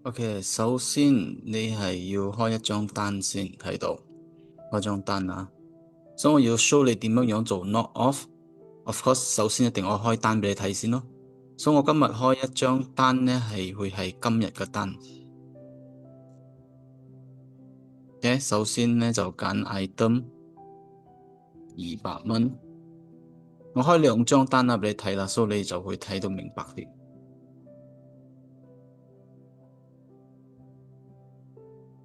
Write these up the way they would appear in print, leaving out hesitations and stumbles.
OK，首先你係要開一張單先睇到開張單啊，所以我要 show 你點樣樣做 knock off。Of course，首先一定我開單俾你睇先咯。所以我今日開一張單呢，係會係今日嘅單。OK，首先呢就揀 item 200蚊。我開兩張單啦俾你睇啦，所以你就會睇到明白啲。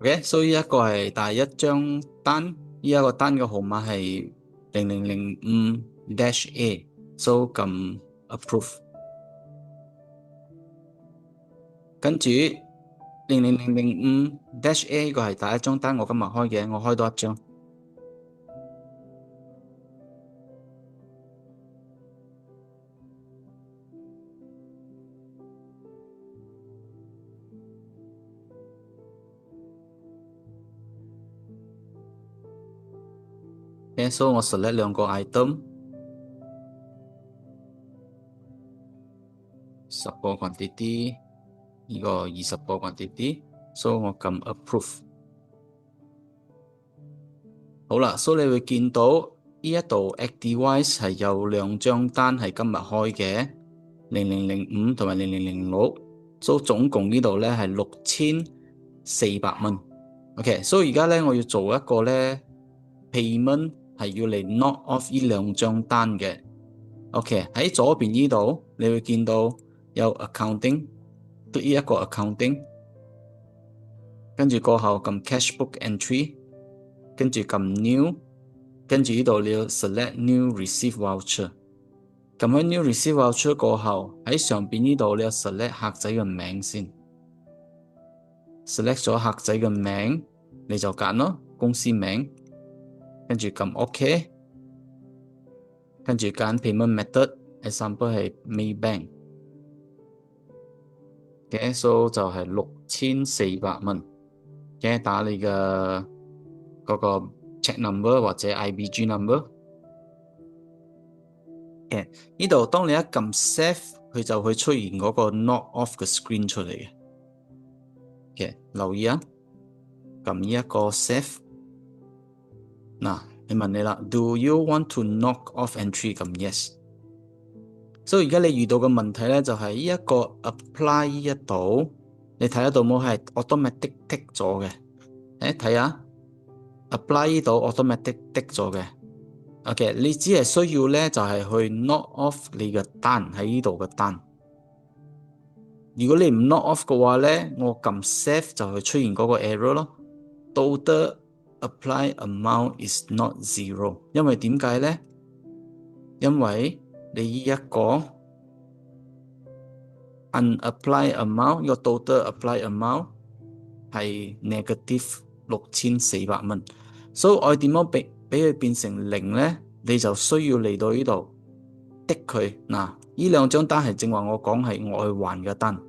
OK，所以呢一個係第一張單，呢一個單嘅號碼係0005-A，so 撳 approve。跟住0005-A 個係第一張單，我今日開嘅，我開多一張。OK，所以我 select 兩個 item，10個 quantity，呢個20個 quantity，所以我撳 approve。好啦，所以你會見到呢一度 Activise 係有兩張單係今日開嘅，0005同埋0006，所以總共呢度咧係6400蚊。OK，所以而家咧我要做一個咧 payment 係要嚟 knock off 呢兩張單嘅。OK，喺左邊呢度你會見到有 accounting， 呢一個 accounting， 跟住過後撳 cashbook entry， 跟住撳 new， 跟住呢度你要 select new receive voucher， 撳喺 new receive voucher 過後喺上邊呢度你要 select 客仔嘅名先，select 咗客仔嘅名你就揀咯，公司名，跟住撳 OK， 跟住揀 payment method，example 係 Maybank。嘅數就係6400蚊，嘅打你嘅嗰個 check number 或者 IBG number。嘅呢度當你一撳 save，佢就會出現嗰個 knock off 嘅 screen 出嚟嘅。嘅留意啊，撳呢一個 save。嗱，你問你啦，Do you want to knock off entry？ 撳 yes。所以而家你遇到嘅問題咧，就係呢一個 apply 呢一度，你睇得到冇？係 automatic tick 咗嘅。睇下 apply 呢度 automatic tick 咗嘅。OK，你只係需要咧就係去 knock off 你嘅單喺呢度嘅單。如果你唔 knock off 嘅話咧，我撳 save 就會出現嗰個 error 咯。Total apply amount is not zero， 因為點解咧？因為你呢一個 unapply amount， 呢個 total apply amount 係 negative 6400蚊，所以我點樣俾佢變成零咧？你就需要嚟到呢度滴佢嗱，呢兩張單係正話我講係外還嘅單，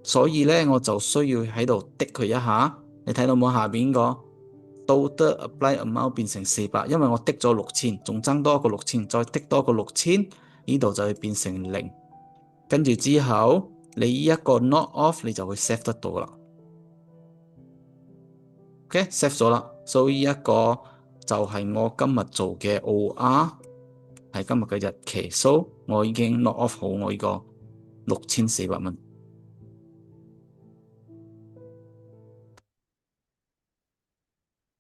所以咧我就需要喺度滴佢一下。你睇到冇？下邊個 total apply amount 變成400，因為我滴咗6000，仲爭多一個6000，再滴多個6000，呢度就會變成零。跟住之後，你呢一個 knock off 你就會 save 得到啦。OK，save 咗啦，所以呢一個就係我今日做嘅 OR， 係今日嘅日期，so 我已經 knock off 好我呢個6400蚊。